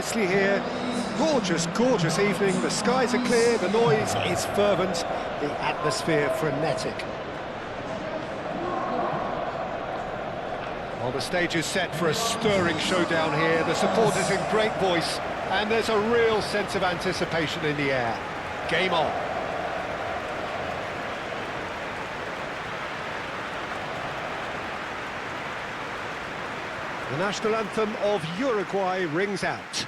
nicely here. Gorgeous, gorgeous evening. The skies are clear, the noise is fervent, the atmosphere frenetic. Well, the stage is set for a stirring showdown here. The supporters in great voice, and there's a real sense of anticipation in the air. Game on. The national anthem of Uruguay rings out.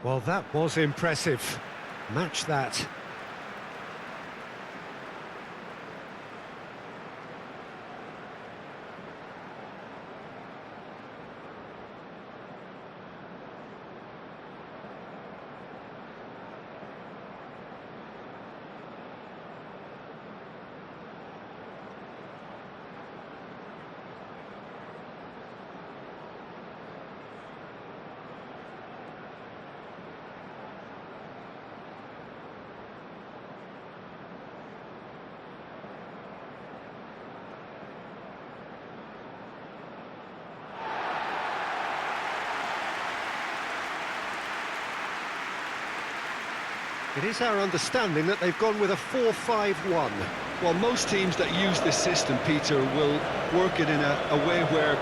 Well, that was impressive. Match that. It is our understanding that they've gone with a 4-5-1. Well, most teams that use this system, Peter, will work it in a way where,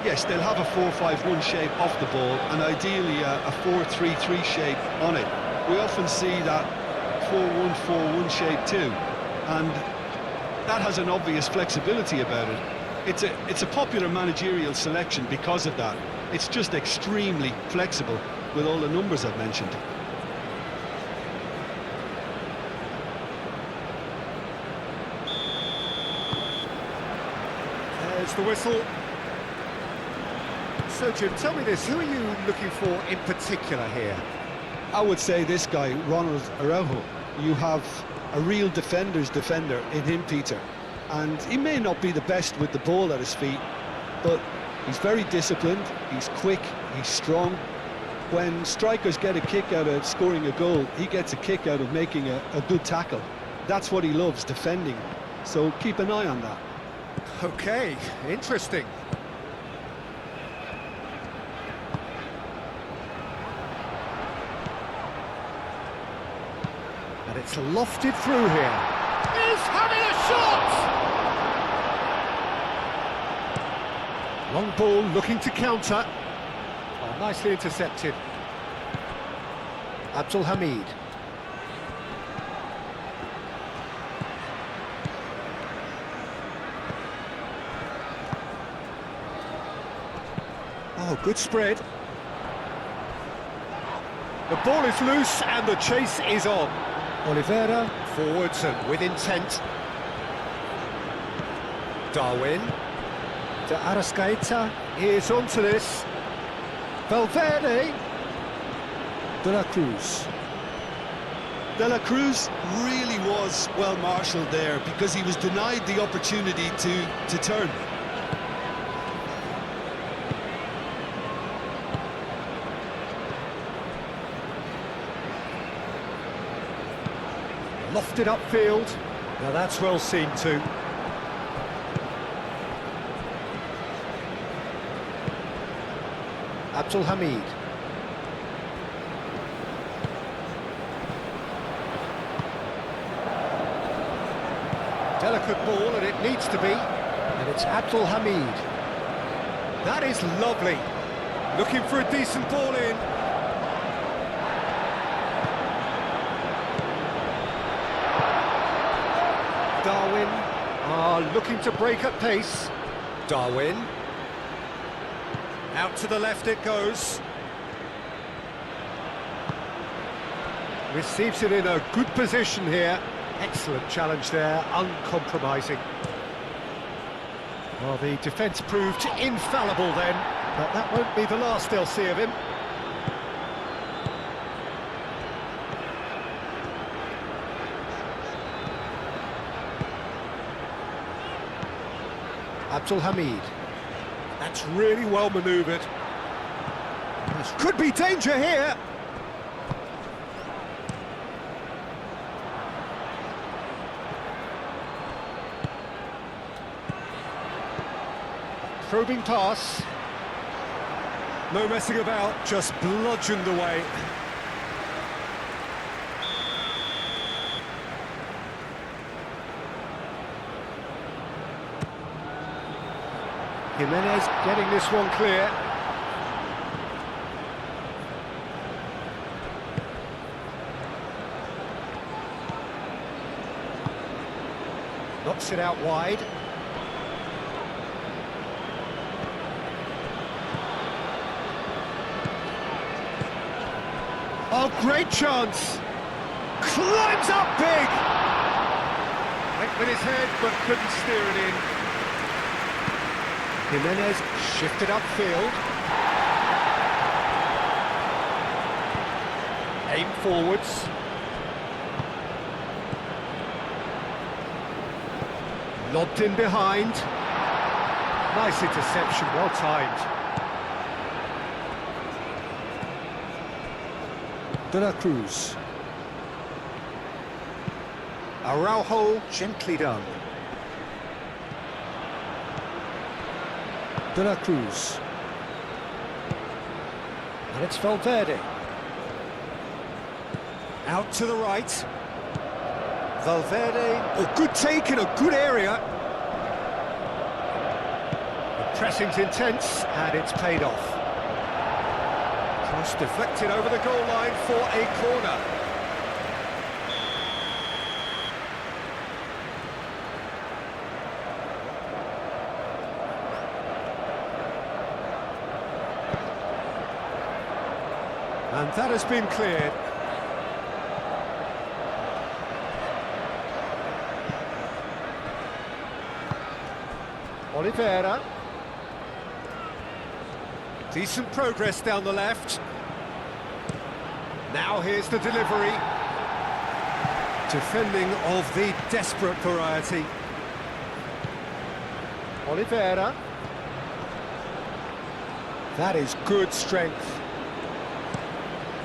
yes, they'll have a 4-5-1 shape off the ball and ideally a 4-3-3 shape on it. We often see that 4-1-4-1 shape too, and that has an obvious flexibility about it. It's a popular managerial selection because of that. It's just extremely flexible with all the numbers I've mentioned. There's the whistle. So, Jim, tell me this, who are you looking for in particular here? I would say this guy, Ronald Araujo. You have a real defender's defender in him, Peter. And he may not be the best with the ball at his feet, but he's very disciplined, he's quick, he's strong. When strikers get a kick out of scoring a goal, he gets a kick out of making a good tackle. That's what he loves, defending. So keep an eye on that. Okay, interesting. And it's lofted through here. He's having a shot! Long ball looking to counter. Oh, nicely intercepted. Abdul Hamid. Oh, good spread. The ball is loose and the chase is on. Oliveira forwards and with intent. Darwin. De Arrascaeta is onto this. Valverde. De la Cruz. De la Cruz really was well marshalled there because he was denied the opportunity to turn. Lofted upfield. Now that's well seen too. Abdul Hamid. Delicate ball, and it needs to be. And it's Abdul Hamid. That is lovely. Looking for a decent ball in. Darwin are looking to break at pace. Darwin. Out to the left it goes. Receives it in a good position here. Excellent challenge there, uncompromising. Well, the defence proved infallible then. But that won't be the last they'll see of him. Abdul Hamid. That's really well manoeuvred. This could be danger here. Probing pass. No messing about, just bludgeoned away. Jimenez getting this one clear. Knocks it out wide. Oh, great chance! Climbs up big! Went with his head, but couldn't steer it in. Jimenez shifted upfield. Aim forwards. Lobbed in behind. Nice interception, well timed. De la Cruz. Araujo, gently done. De la Cruz. And it's Valverde. Out to the right. Valverde. Oh, good take in a good area. The pressing's intense, and it's paid off. Cross deflected over the goal line for a corner. And that has been cleared. Oliveira. Decent progress down the left. Now here's the delivery. Defending of the desperate variety. Oliveira. That is good strength.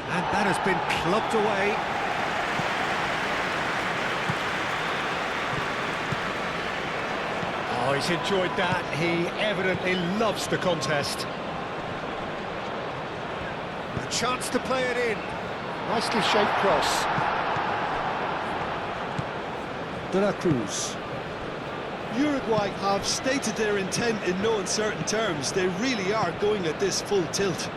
And that has been clubbed away. Oh, he's enjoyed that. He evidently loves the contest. A chance to play it in. Nicely shaped cross. De la Cruz. Uruguay have stated their intent in no uncertain terms. They really are going at this full tilt.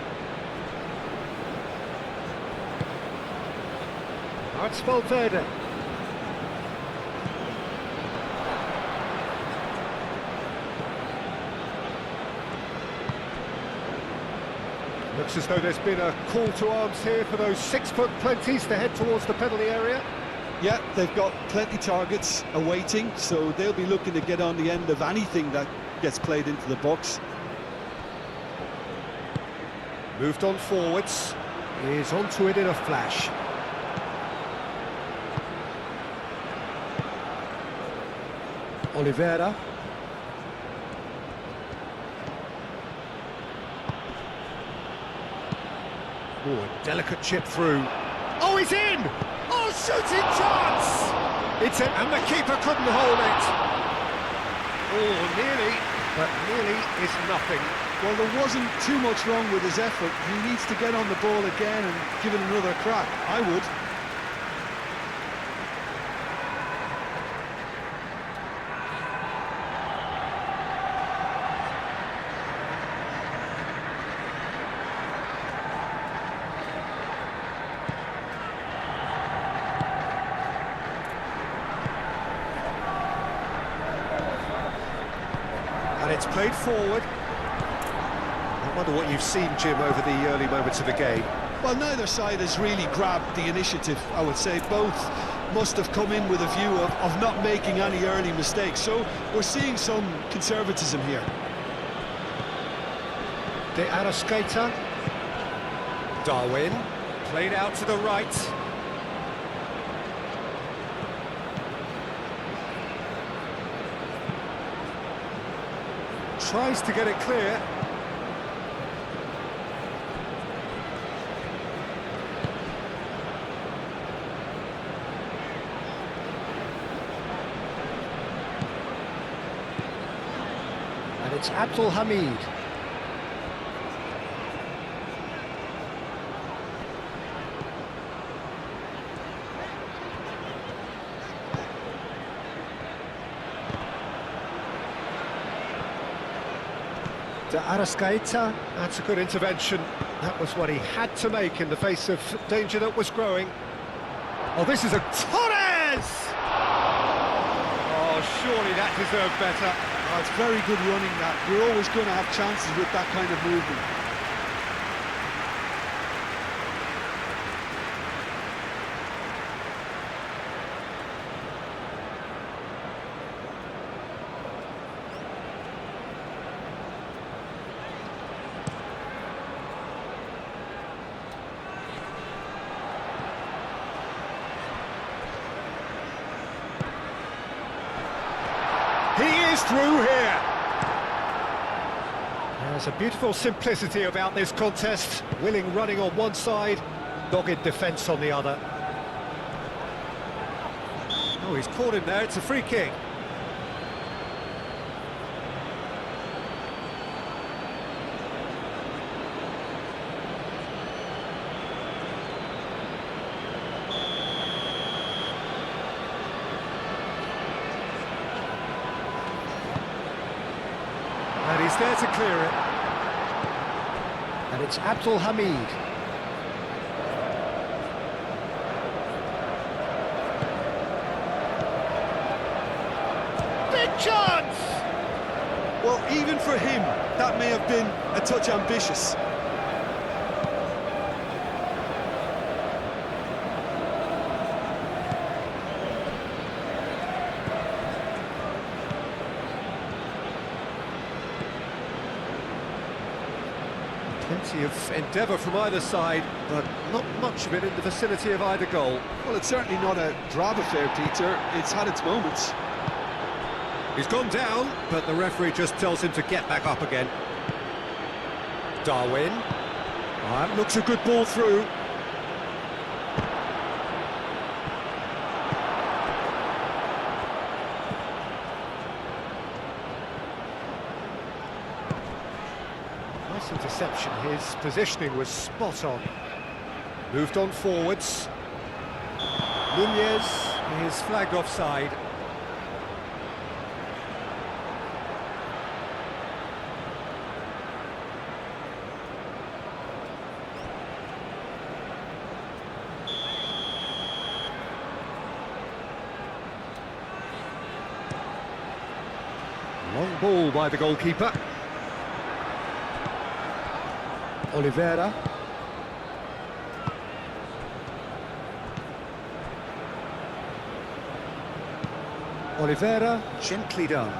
That's Valverde. Looks as though there's been a call to arms here for those 6-foot plenties to head towards the penalty area. Yeah, they've got plenty targets awaiting, so they'll be looking to get on the end of anything that gets played into the box. Moved on forwards. Is onto it in a flash. Oliveira. Oh, a delicate chip through. Oh, he's in! Oh, shooting chance! It's in, and the keeper couldn't hold it. Oh, nearly, but nearly is nothing. Well, there wasn't too much wrong with his effort. He needs to get on the ball again and give it another crack. I would. And it's played forward. I wonder what you've seen, Jim, over the early moments of the game. Well, neither side has really grabbed the initiative, I would say. Both must have come in with a view of not making any early mistakes. So we're seeing some conservatism here. De Arrascaeta. Darwin. Played out to the right. Tries to get it clear. And it's Abdul Hamid. De Arrascaeta, that's a good intervention. That was what he had to make in the face of danger that was growing. Oh, this is a Torres! Oh, surely that deserved better. Oh, it's very good running that. You're always going to have chances with that kind of movement. He is through here. There's a beautiful simplicity about this contest. Willing running on one side, dogged defence on the other. Oh, he's caught him there, it's a free kick. And he's there to clear it. And it's Abdul Hamid. Big chance! Well, even for him, that may have been a touch ambitious. Plenty of endeavour from either side, but not much of it in the vicinity of either goal. Well, it's certainly not a drab affair, Peter. It's had its moments. He's gone down, but the referee just tells him to get back up again. Darwin. That looks a good ball through. Nice interception. His positioning was spot on. Moved on forwards. Nunez is flagged offside. Long ball by the goalkeeper. Oliveira. Oliveira, gently done.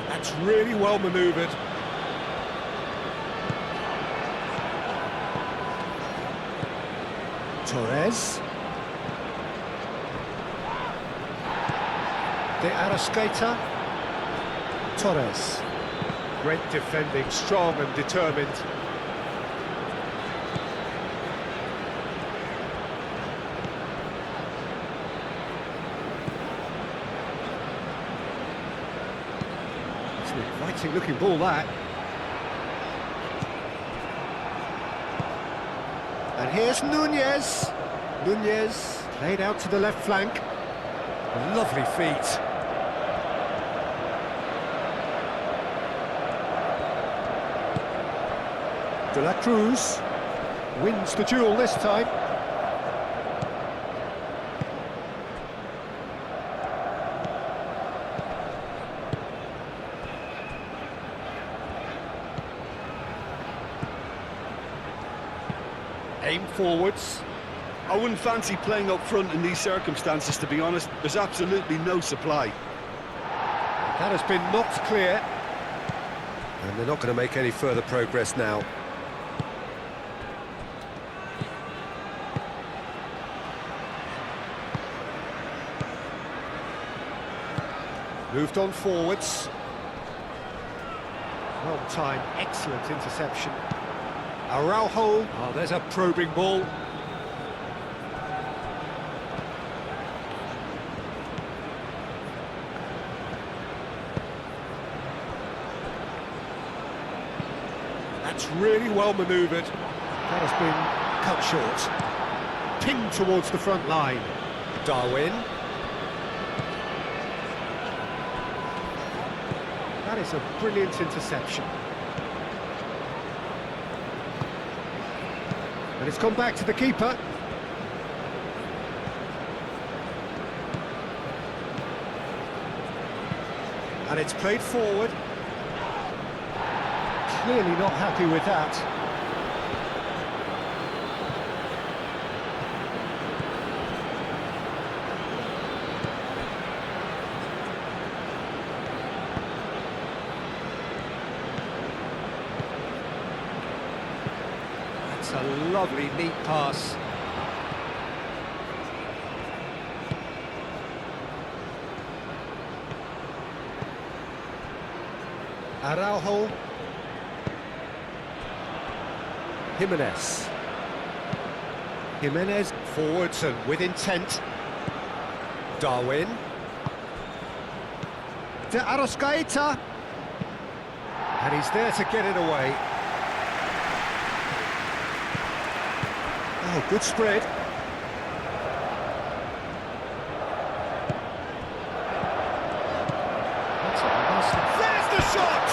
That's really well manoeuvred. Torres. De Arrascaeta. Torres. Great defending, strong and determined. It's an inviting looking ball, that. And here's Nunez. Nunez laid out to the left flank. Lovely feet. De la Cruz wins the duel this time. game forwards. I wouldn't fancy playing up front in these circumstances, to be honest. There's absolutely no supply. That has been knocked clear. And they're not going to make any further progress now. Moved on forwards. Well timed, excellent interception. Araujo, oh, there's a probing ball. That's really well manoeuvred. That has been cut short. Pinged towards the front line. Darwin. That is a brilliant interception. And it's gone back to the keeper. And it's played forward. Clearly not happy with that. That's a lovely, neat pass. Araujo. Jimenez forwards and with intent. Darwin. De Arrascaeta. And he's there to get it away. Oh, good spread. That's a nice... There's the shot!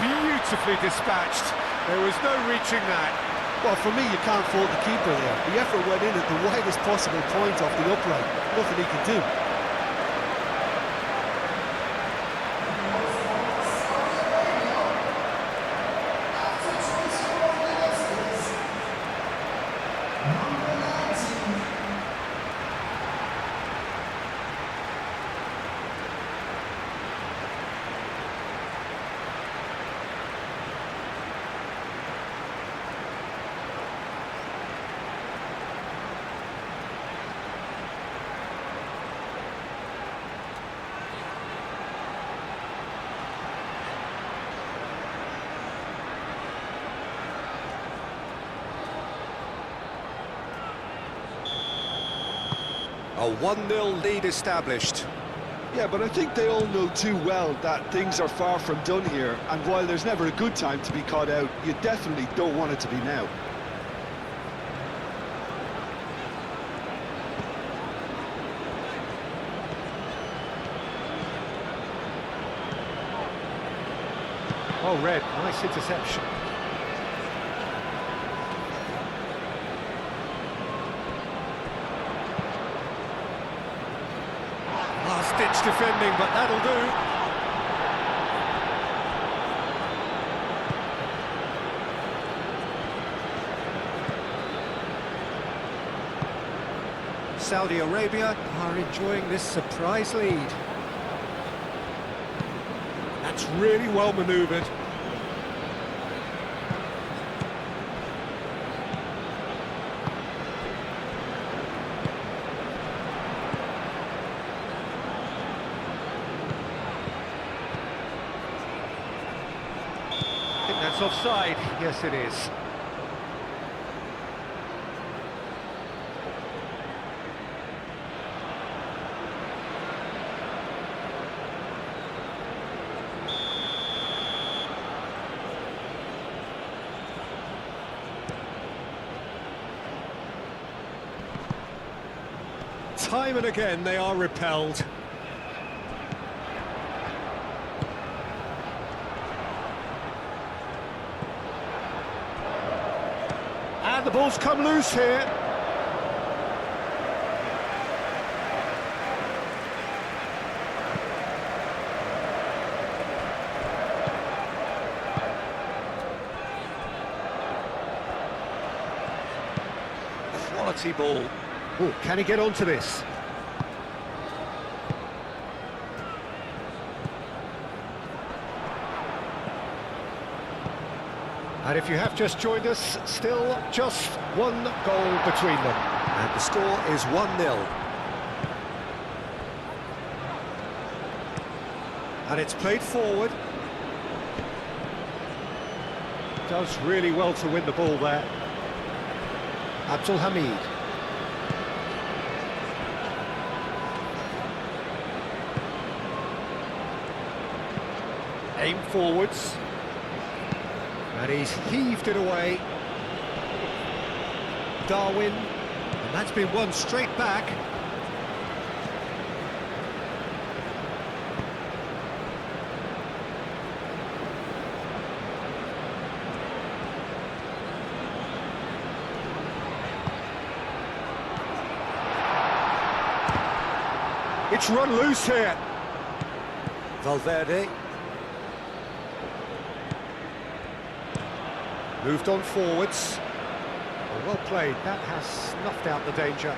Beautifully dispatched. There was no reaching that. Well, for me, you can't fault the keeper there. The effort went in at the widest possible point off the upright. Nothing he could do. A 1-0 lead established. Yeah, but I think they all know too well that things are far from done here, and while there's never a good time to be caught out, you definitely don't want it to be now. Oh, Red, nice interception. Last-ditch defending, but that'll do. Saudi Arabia are enjoying this surprise lead. That's really well manoeuvred. I think that's offside. Yes, it is. Time and again they are repelled. And the ball's come loose here. quality ball. Oh, can he get onto this? And if you have just joined us, still just one goal between them. And the score is 1-0. And it's played forward. Does really well to win the ball there. Abdul Hamid. Aim forwards. And he's heaved it away. Darwin. And that's been won straight back. It's run loose here. Valverde. Moved on forwards. Well played, that has snuffed out the danger.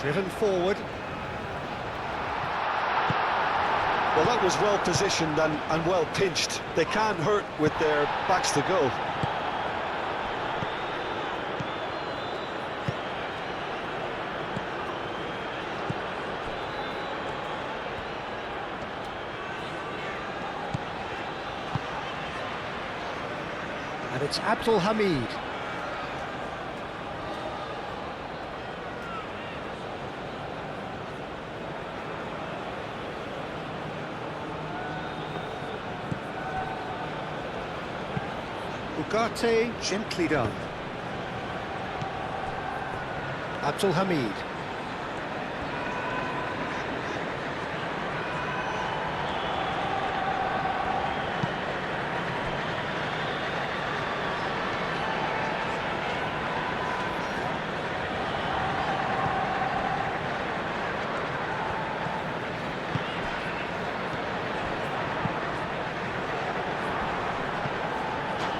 Driven forward. Well, that was well positioned and well pinched. They can't hurt with their backs to goal. And it's Abdul Hamid. Ugarte, gently done. Abdul Hamid.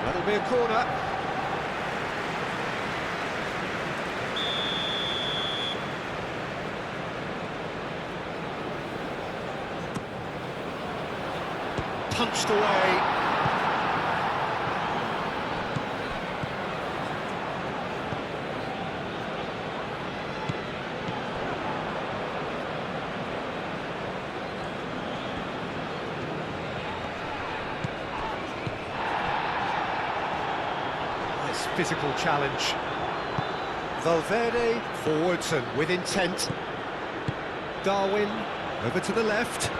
That'll be a corner. Punched away. Physical challenge. Valverde forwards and with intent. Darwin over to the left,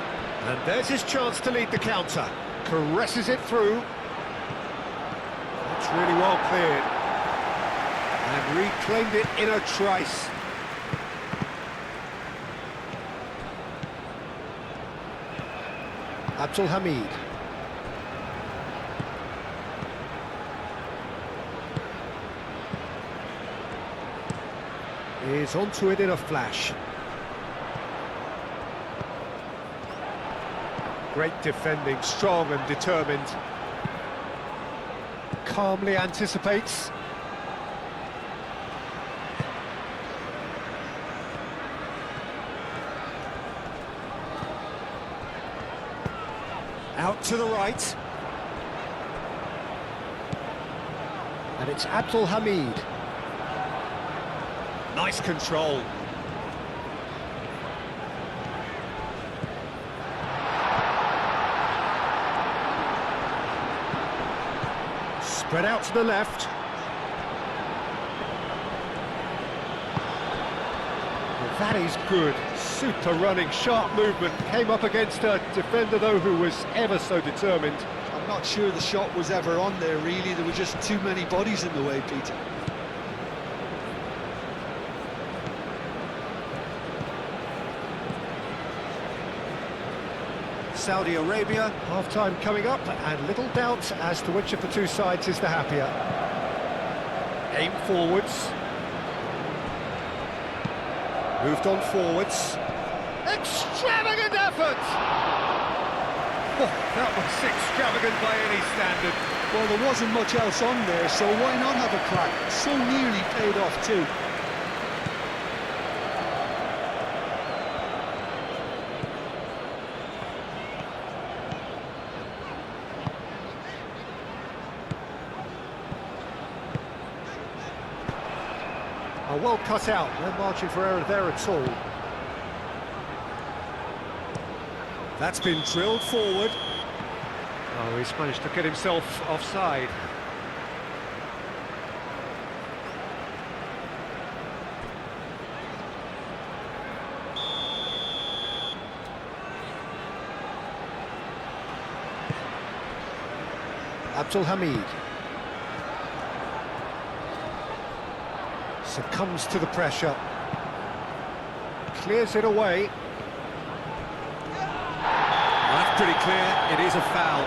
and there's his chance to lead the counter. Caresses it through. That's really well cleared, and reclaimed it in a trice. Abdul Hamid. Is onto it in a flash. Great defending, strong and determined. Calmly anticipates. Out to the right. And it's Abdul Hamid. Nice control. Spread out to the left. Well, that is good. Super running, sharp movement. Came up against a defender, though, who was ever so determined. I'm not sure the shot was ever on there, really. There were just too many bodies in the way, Peter. Saudi Arabia, half-time coming up, and little doubt as to which of the two sides is the happier. Aim forwards. Moved on forwards. Extravagant effort! Oh, that was extravagant by any standard. Well, there wasn't much else on there, so why not have a crack? So nearly paid off too. Oh, well cut out, no margin for error there at all. That's been drilled forward. Oh, he's managed to get himself offside. Abdul Hamid. Succumbs to the pressure. Clears it away. That's pretty clear, it is a foul.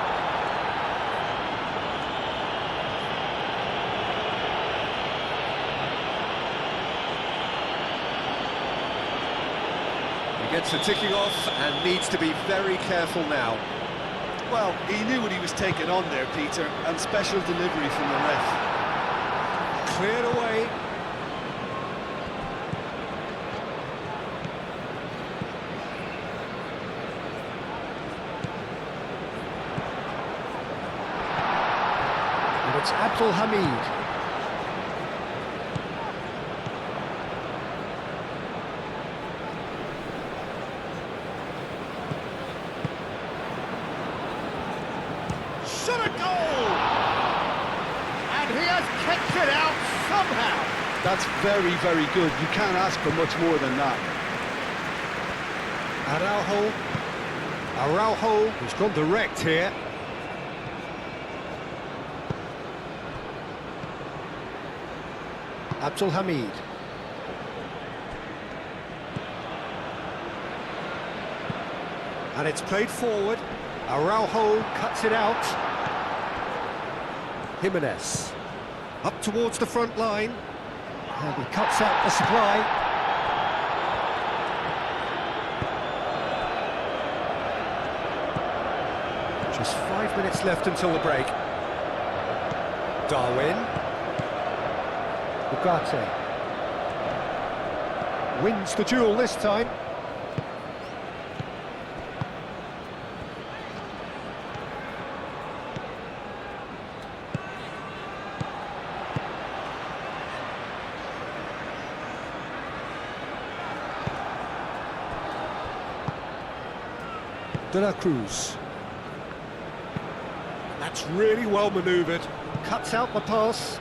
He gets the ticking off and needs to be very careful now. Well, he knew what he was taking on there, Peter, and special delivery from the ref. Cleared away. And it's Abdul Hamid. Shot a goal! And he has kept it out somehow. That's very, very good. You can't ask for much more than that. Araujo, who's gone direct here. Abdul Hamid. And it's played forward. Araujo cuts it out. Jimenez. Up towards the front line. And he cuts out the supply. Just 5 minutes left until the break. Darwin. Ugarte. Wins the duel this time. De La Cruz. That's really well manoeuvred. Cuts out the pass.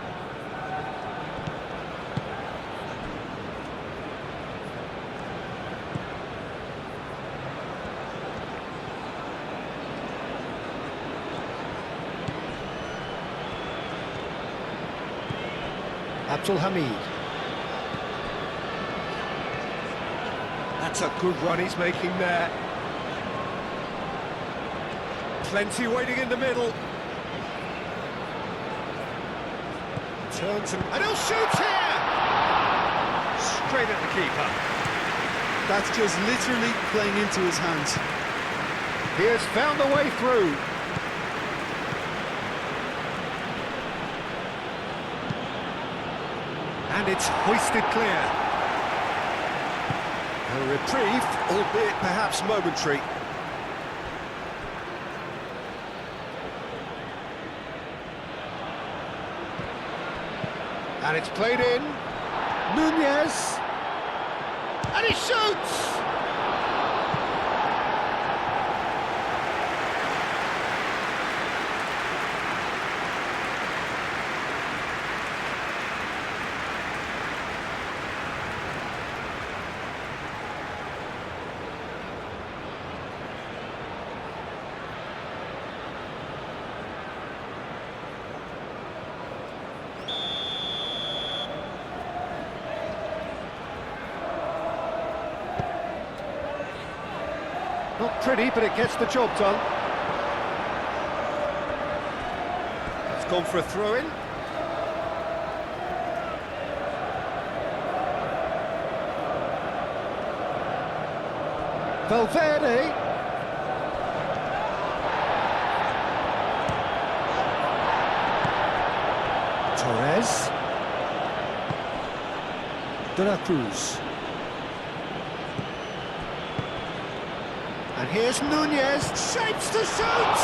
Abdul Hamid. That's a good run he's making there. Plenty waiting in the middle. Turns and he'll shoot here! Straight at the keeper. That's just literally playing into his hands. He has found the way through. And it's hoisted clear. A reprieve, albeit perhaps momentary. And it's played in. Nunez. And he shoots! Not pretty, but it gets the job done. It's gone for a throw-in. Valverde. Torres. De la Cruz. And here's Nunez, shapes to shoot!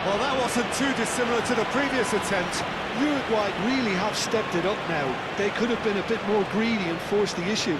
Well, that wasn't too dissimilar to the previous attempt. Uruguay really have stepped it up now. They could have been a bit more greedy and forced the issue.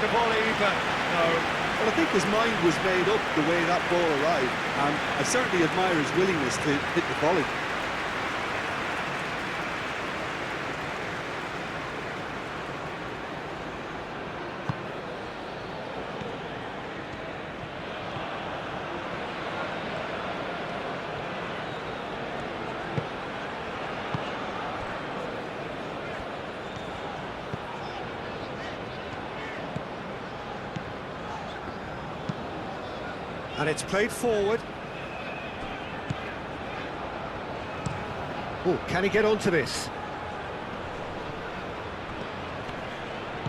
The volley, but no. Well, I think his mind was made up the way that ball arrived, and I certainly admire his willingness to hit the volley. And it's played forward. Oh, can he get onto this?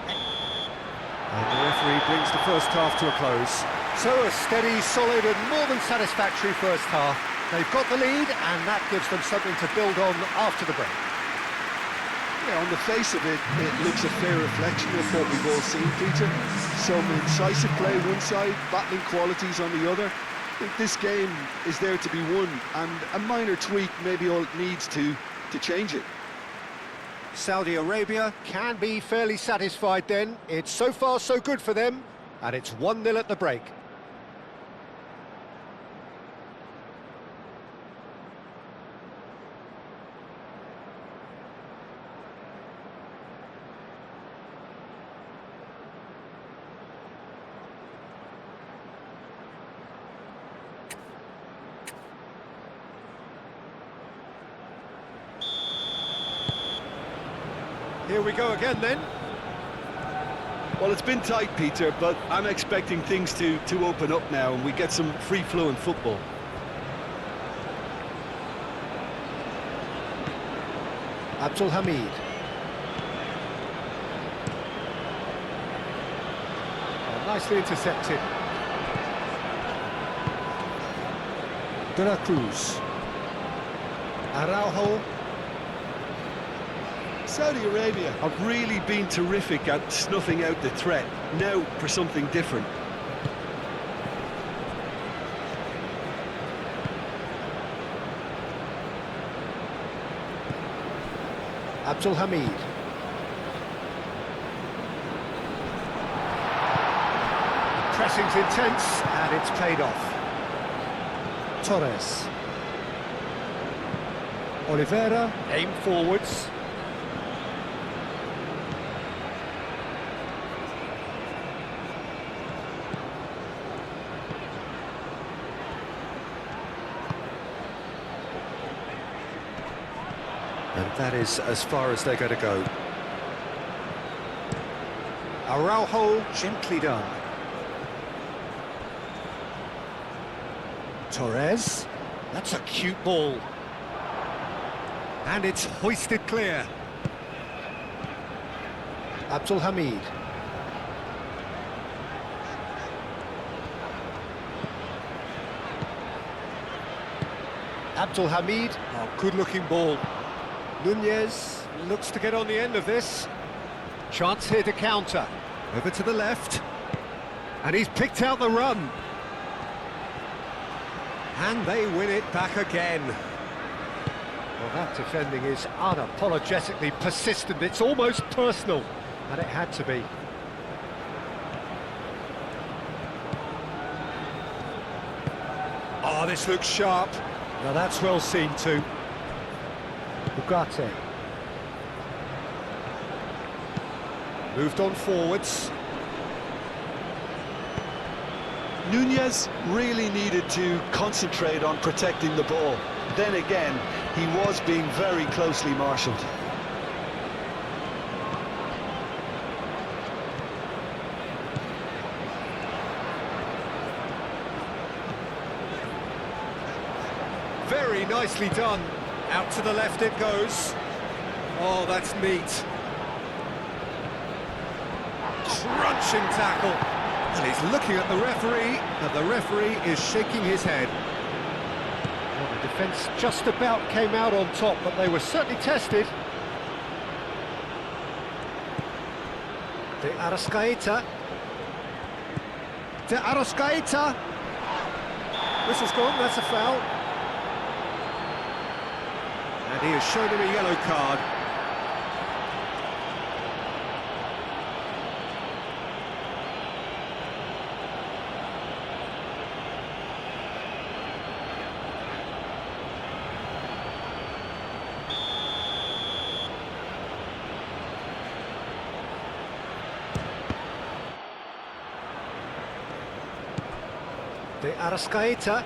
And the referee brings the first half to a close. So a steady, solid and more than satisfactory first half. They've got the lead and that gives them something to build on after the break. Yeah, on the face of it, it looks a fair reflection of what we've all seen, Peter. Some incisive play one side, battling qualities on the other. I think this game is there to be won, and a minor tweak maybe all it needs to change it. Saudi Arabia can be fairly satisfied then. It's so far so good for them, and it's 1-0 at the break. Here we go again then. Well, it's been tight, Peter, but I'm expecting things to open up now and we get some free-flowing football. Abdul Hamid. Oh, nicely intercepted. De la Cruz. Araujo. Saudi Arabia have really been terrific at snuffing out the threat. Now for something different. Abdul Hamid. Pressing's intense and it's paid off. Torres. Oliveira, aim forwards. And that is as far as they're going to go. Araujo, gently done. Torres, that's a cute ball. And it's hoisted clear. Abdul Hamid. Abdul Hamid, oh, good-looking ball. Nunez looks to get on the end of this. Chance here to counter. Over to the left. And he's picked out the run. And they win it back again. Well, that defending is unapologetically persistent. It's almost personal. And it had to be. Oh, this looks sharp. Now that's well seen too. Ugarte. Moved on forwards. Nunez really needed to concentrate on protecting the ball. Then again, he was being very closely marshalled. Very nicely done. Out to the left it goes. Oh, that's neat. Crunching tackle. And he's looking at the referee, and the referee is shaking his head. Well, the defence just about came out on top, but they were certainly tested. De Arrascaeta. De Arrascaeta. Whistle's gone, that's a foul. And he has shown him a yellow card. De Arrascaeta.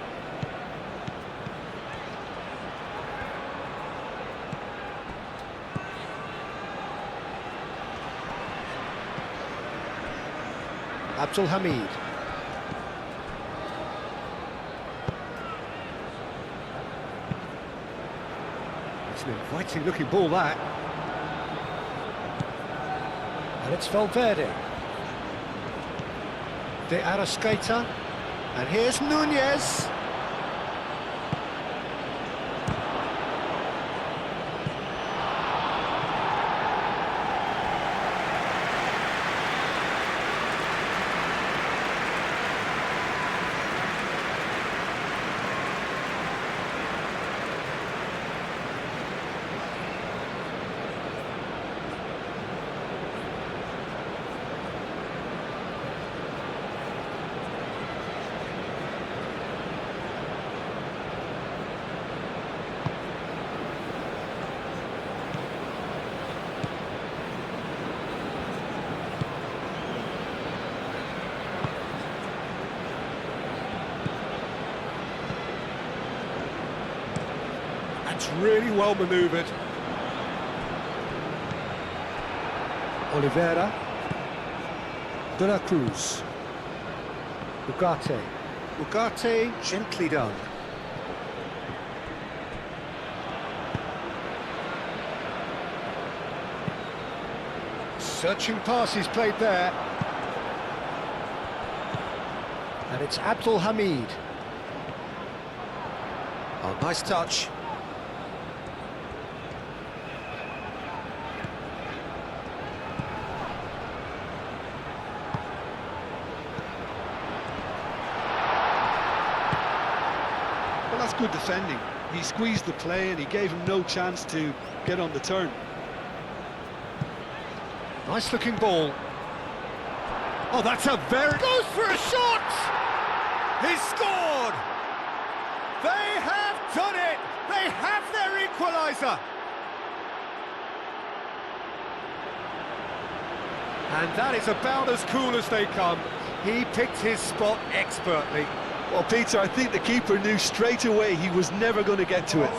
Abdul Hamid. It's an inviting looking ball, that. And it's Valverde. De Arrascaeta. And here's Nunez. That's really well manoeuvred. Oliveira. De la Cruz. Ugarte. Ugarte, gently done. Searching pass is played there. And it's Abdul Hamid. Oh, nice touch. Well, that's good defending. He squeezed the play and he gave him no chance to get on the turn. Nice looking ball. Oh, that's a very... Goes for a shot! He's scored! They have done it! They have their equaliser! And that is about as cool as they come. He picked his spot expertly. Well, Peter, I think the keeper knew straight away he was never going to get to it.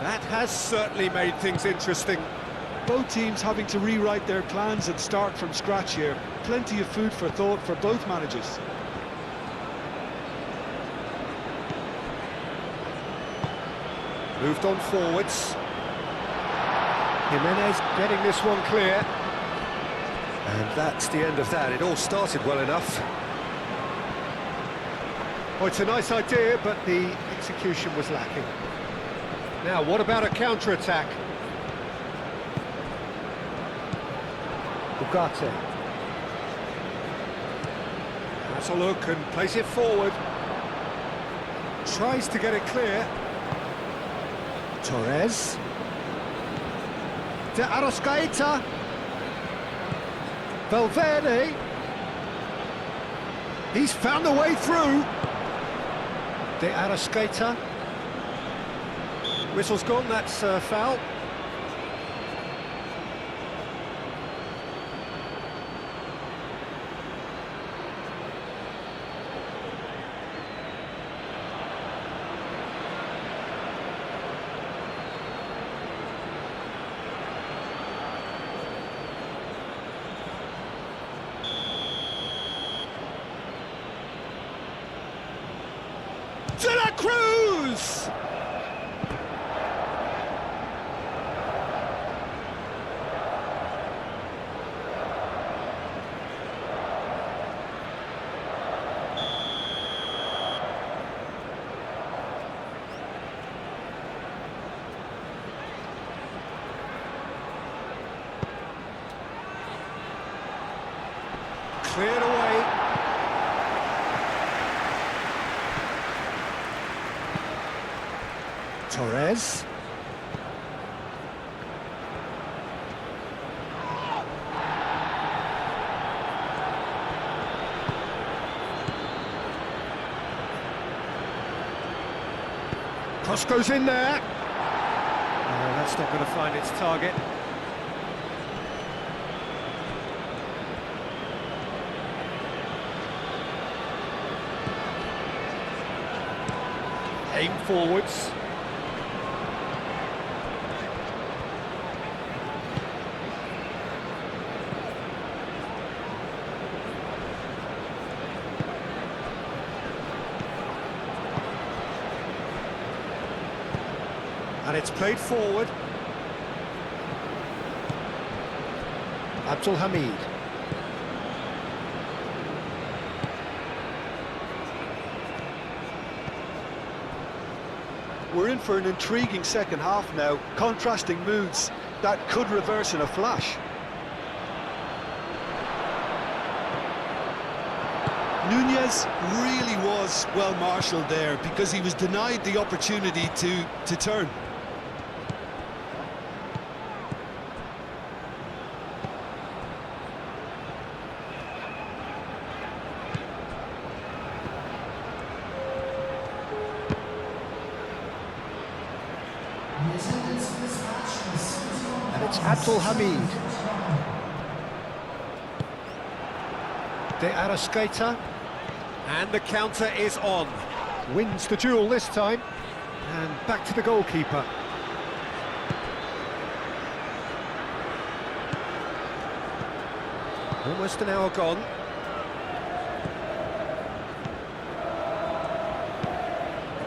That has certainly made things interesting. Both teams having to rewrite their plans and start from scratch here. Plenty of food for thought for both managers. Moved on forwards. Jimenez getting this one clear. And that's the end of that. It all started well enough. Oh, it's a nice idea, but the execution was lacking. Now, what about a counter-attack? Ugarte. Has a look and plays it forward. Tries to get it clear. Torres. De Arrascaeta. Valverde. He's found a way through. De Arrascaeta. Whistle's gone, that's a foul. De La Cruz! Cleared away. Torres. Cross goes in there. Oh, that's not going to find its target. Aim forwards. And it's played forward. Abdul Hamid. We're in for an intriguing second half now, contrasting moods that could reverse in a flash. Nunez really was well marshalled there because he was denied the opportunity to turn. And it's Abdul Hamid. De Arrascaeta. And the counter is on. Wins the duel this time. And back to the goalkeeper. Almost an hour gone.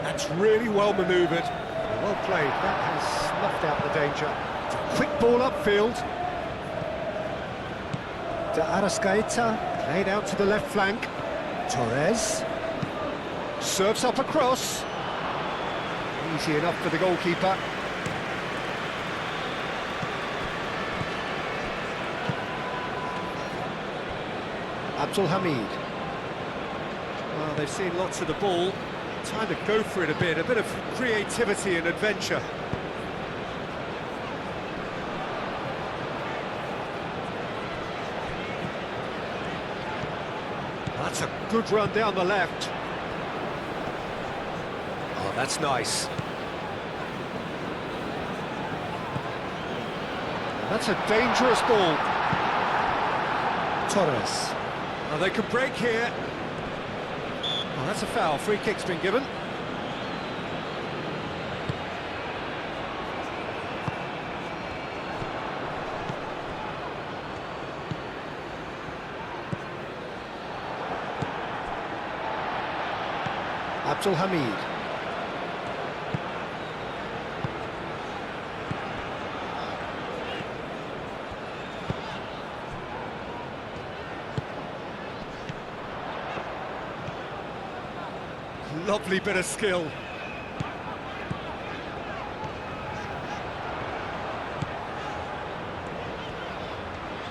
That's really well manoeuvred. Well played. That has snuffed out the danger. It's a quick ball upfield. De Arrascaeta played out to the left flank. Torres serves up across. Easy enough for the goalkeeper. Abdul Hamid. Well, they've seen lots of the ball. Time to go for it a bit of creativity and adventure. That's a good run down the left. Oh, that's nice. That's a dangerous ball. Torres. Oh, they could break here. Oh, that's a foul. Free kick's been given. Abdul Hamid. Lovely bit of skill.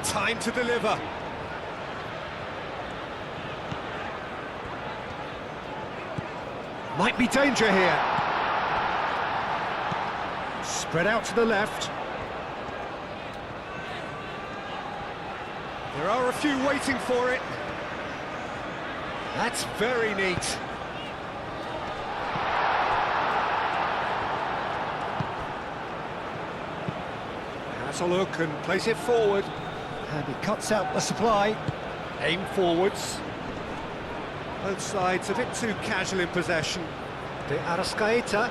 Time to deliver. Might be danger here. Spread out to the left. There are a few waiting for it. That's very neat. Has a look and plays it forward. And he cuts out the supply. Aim forwards. Both sides a bit too casual in possession. De Arrascaeta.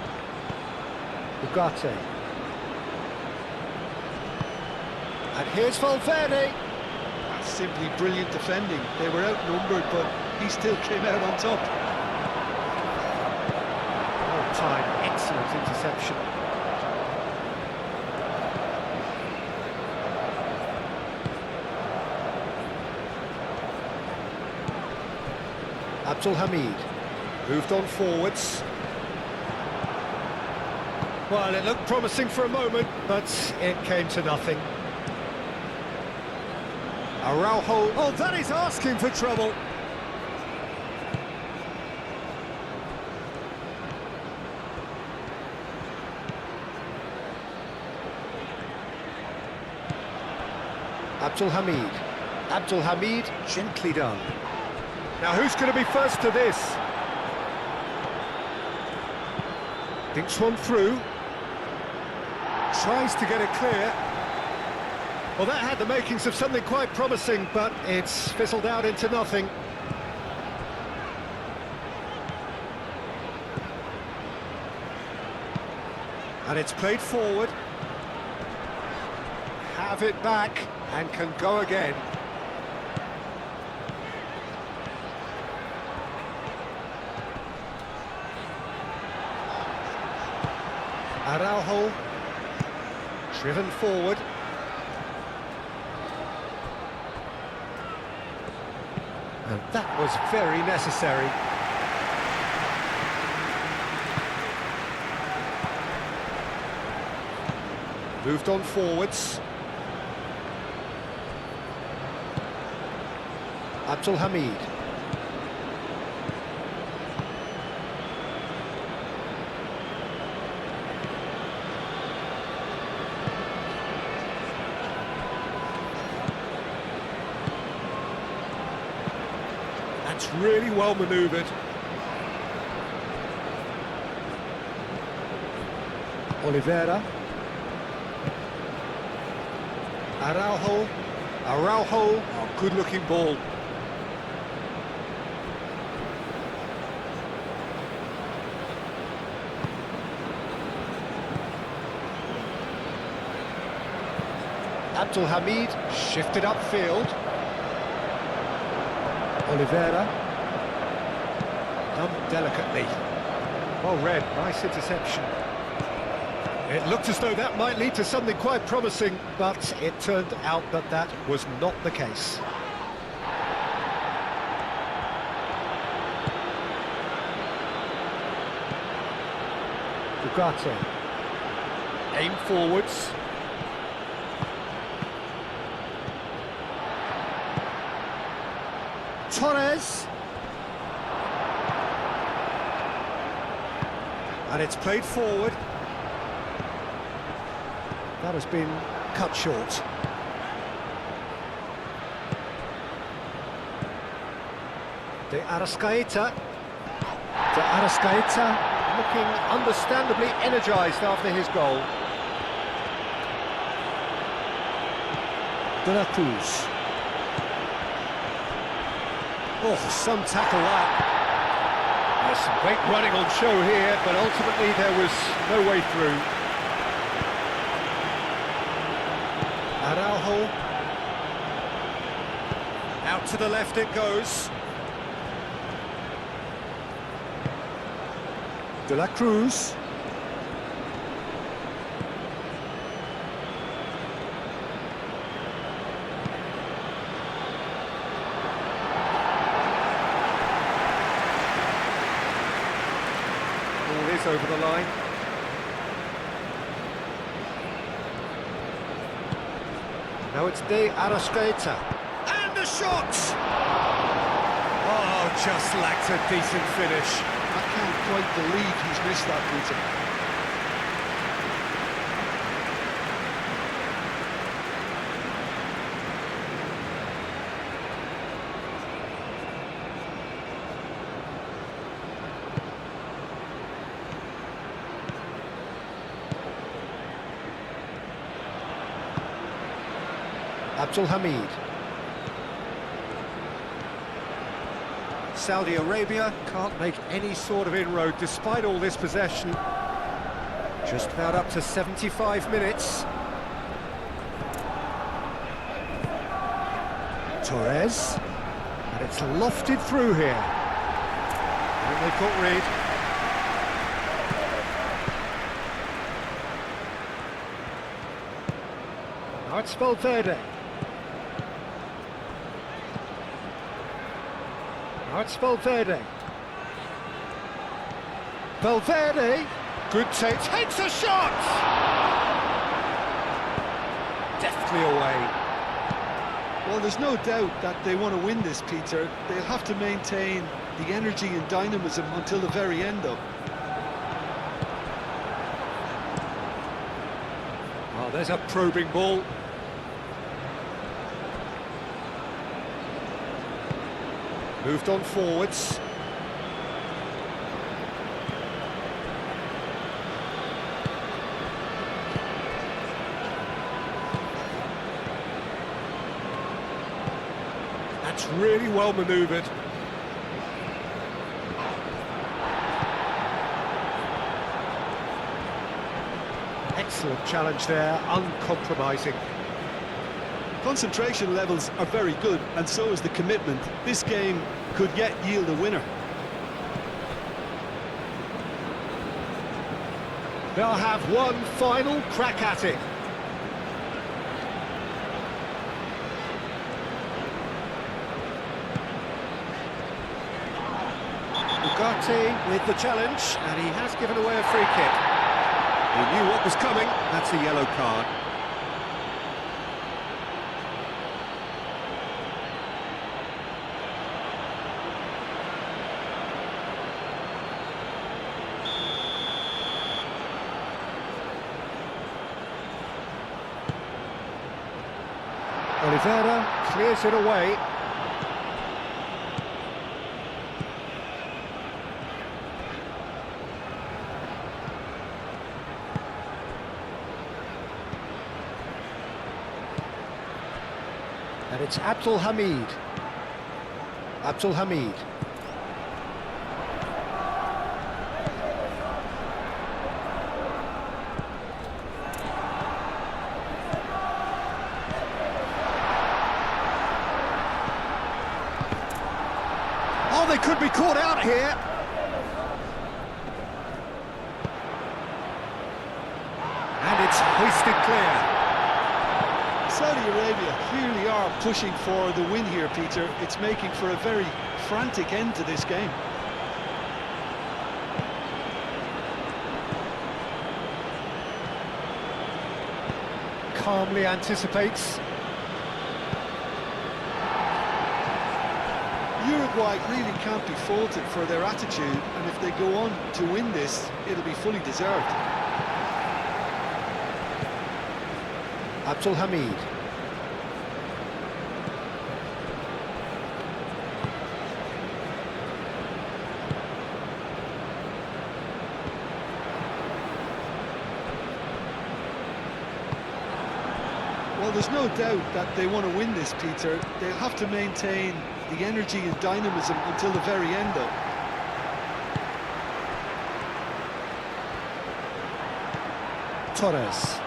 URUGUAY. And here's Valverde. That's simply brilliant defending. They were outnumbered, but he still came out on top. All time, excellent interception. Abdul Hamid moved on forwards. Well, it looked promising for a moment, but it came to nothing. Araujo. Oh, that is asking for trouble. Abdul Hamid. Abdul Hamid, gently done. Now, who's going to be first to this? Thinks one through. Tries to get it clear. Well, that had the makings of something quite promising, but it's fizzled out into nothing. And it's played forward. Have it back and can go again. Araujo, driven forward. And that was very necessary. Moved on forwards. Abdul Hamid. That's really well manoeuvred. Oliveira. Araujo. Araujo. Oh, good-looking ball. Abdul Hamid shifted upfield. Oliveira. Done delicately. Well read, nice interception. It looked as though that might lead to something quite promising, but it turned out that that was not the case. URUGUAY. Aim forwards. Torres. And it's played forward. That has been cut short. De Arrascaeta. De Arrascaeta looking understandably energised after his goal. De La Cruz. Oh, some tackle that. There's some great running on show here, but ultimately there was no way through. Araujo. Out to the left it goes. De La Cruz. pass over the line. Now it's De Arrascaeta. And the shot! Oh, just lacked a decent finish. I can't quite believe he's missed that, Peter. Abdul Hamid. Saudi Arabia can't make any sort of inroad despite all this possession. Just about up to 75 minutes. Torres. And it's lofted through here. And they caught Reed. Now it's Valverde. Now it's Valverde. Valverde. Good take. Takes a shot! Deftly away. Well, there's no doubt that they want to win this, Peter. They'll have to maintain the energy and dynamism until the very end, though. Oh, there's a probing ball. Moved on forwards. That's really well manoeuvred. Excellent challenge there, uncompromising. Concentration levels are very good, and so is the commitment. This game could yet yield a winner. They'll have one final crack at it. Ugarte with the challenge, and he has given away a free kick. He knew what was coming. That's a yellow card. Oliveira clears it away. And it's Abdul Hamid. Abdul Hamid. Oh, they could be caught out here. And it's hoisted clear. Saudi Arabia clearly are pushing for the win here, Peter. It's making for a very frantic end to this game. Calmly anticipates. Uruguay really can't be faulted for their attitude, and if they go on to win this, it'll be fully deserved. Abdul Hamid. Well, there's no doubt that they want to win this, Peter. They'll have to maintain the energy and dynamism until the very end, though. Torres.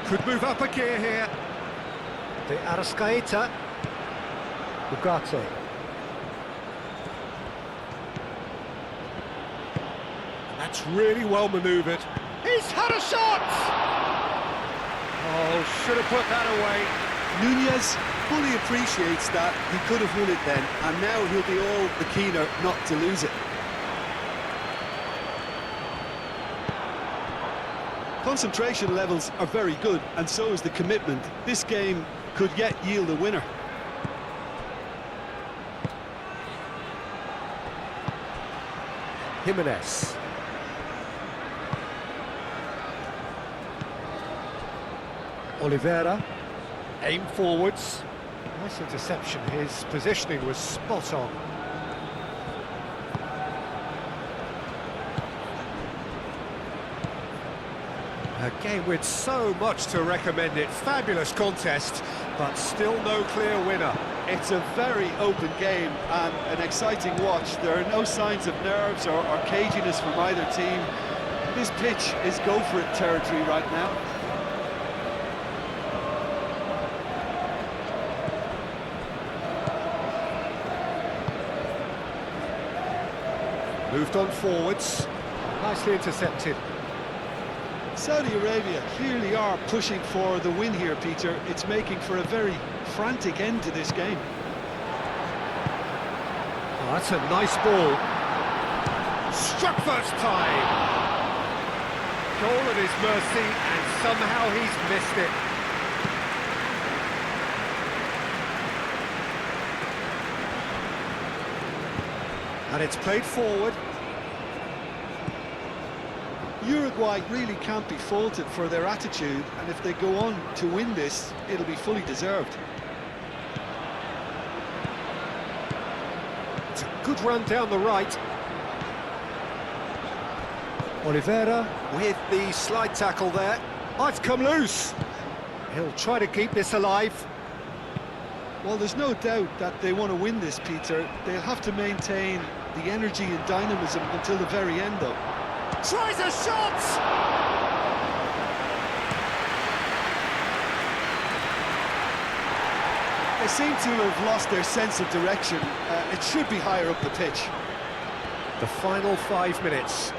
Could move up a gear here. De Arrascaeta. Ugarte. That's really well manoeuvred. He's had a shot! Oh, should have put that away. Nunez fully appreciates that he could have won it then, and now he'll be all the keener not to lose it. concentration levels are very good, and so is the commitment. This game could yet yield a winner. Jimenez. Oliveira. Aim forwards. Nice interception. His positioning was spot on. A game with so much to recommend it. Fabulous contest, but still no clear winner. It's a very open game and an exciting watch. There are no signs of nerves or caginess from either team. This pitch is go-for-it territory right now. Moved on forwards. Nicely intercepted. Saudi Arabia clearly are pushing for the win here, Peter. It's making for a very frantic end to this game. Oh, that's a nice ball. Struck first time. Goal at his mercy, and somehow he's missed it. And it's played forward. Uruguay really can't be faulted for their attitude, and if they go on to win this, it'll be fully deserved. It's a good run down the right. Oliveira with the slide tackle there. Oh, it's come loose. He'll try to keep this alive. Well, there's no doubt that they want to win this, Peter. They'll have to maintain the energy and dynamism until the very end, though. Tries a shot! They seem to have lost their sense of direction. It should be higher up the pitch. The final 5 minutes.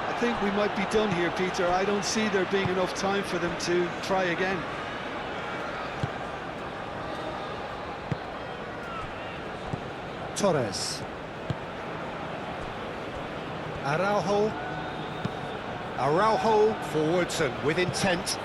I think we might be done here, Peter. I don't see there being enough time for them to try again. Torres. Araujo forwards and with intent.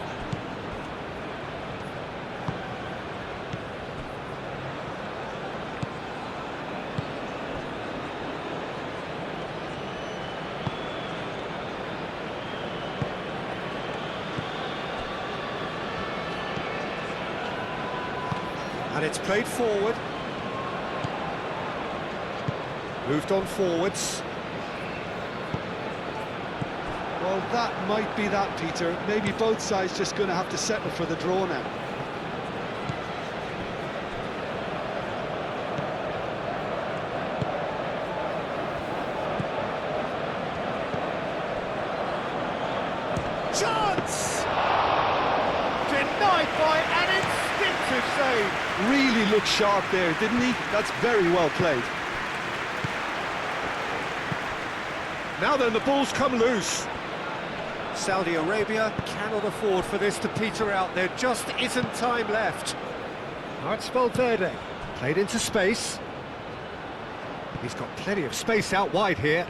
And it's played forward. Moved on forwards. Well, that might be that, Peter. Maybe both sides just going to have to settle for the draw now. Chance! Denied by an instinctive save. Really looked sharp there, didn't he? That's very well played. Now then, the ball's come loose. Saudi Arabia cannot afford for this to peter out. There just isn't time left. Now it's Valverde. Played into space. He's got plenty of space out wide here.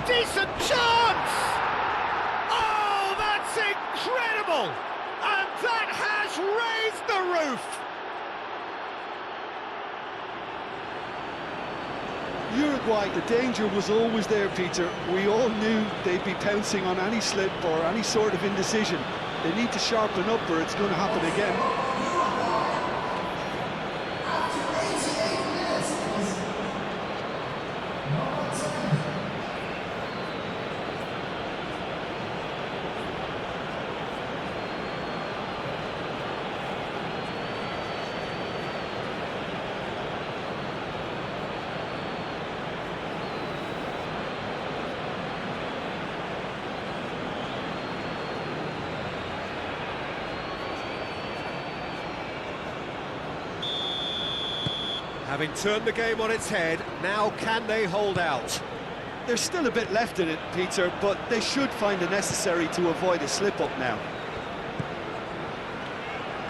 Decent chance! Oh, that's incredible! And that has raised the roof! Uruguay, the danger was always there, Peter. We all knew they'd be pouncing on any slip or any sort of indecision. They need to sharpen up or it's going to happen again. Having turned the game on its head, now can they hold out? There's still a bit left in it, Peter, but they should find the necessary to avoid a slip-up now.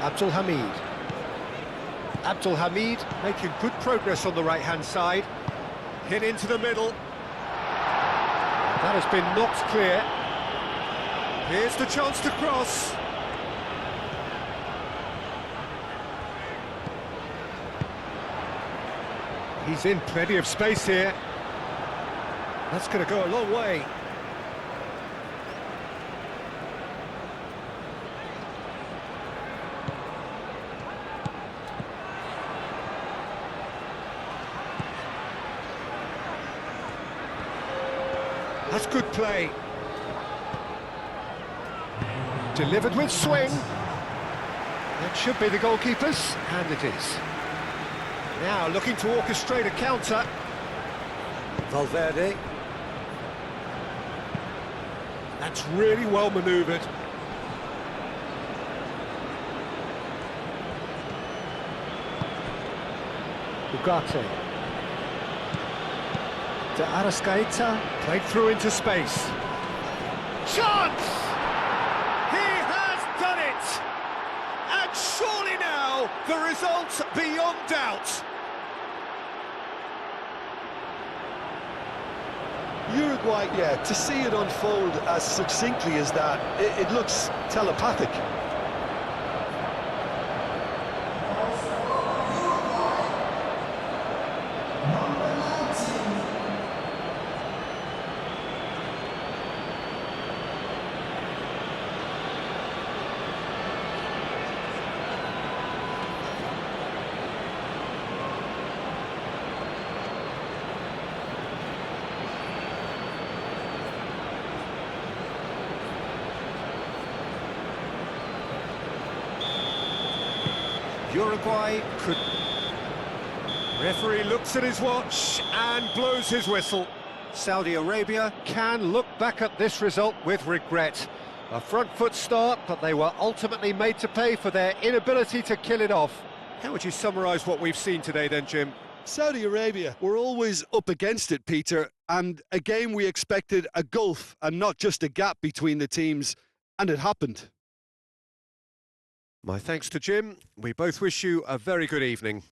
Abdul Hamid making good progress on the right-hand side. Hit into the middle. That has been knocked clear. Here's the chance to cross. He's in plenty of space here. That's going to go a long way. That's good play. Delivered with swing. That should be the goalkeeper's, and it is. Now looking to orchestrate a counter. Valverde. That's really well manoeuvred. Ugarte. De Arrascaeta, played through into space. Chance! He has done it! And surely now, the result's beyond doubt. Uruguay, yeah, to see it unfold as succinctly as that, it looks telepathic. Uruguay could... Referee looks at his watch and blows his whistle. Saudi Arabia can look back at this result with regret. A front foot start, but they were ultimately made to pay for their inability to kill it off. How would you summarise what we've seen today then, Jim? Saudi Arabia were always up against it, Peter, and a game we expected a gulf and not just a gap between the teams, and it happened. My thanks to Jim. We both wish you a very good evening.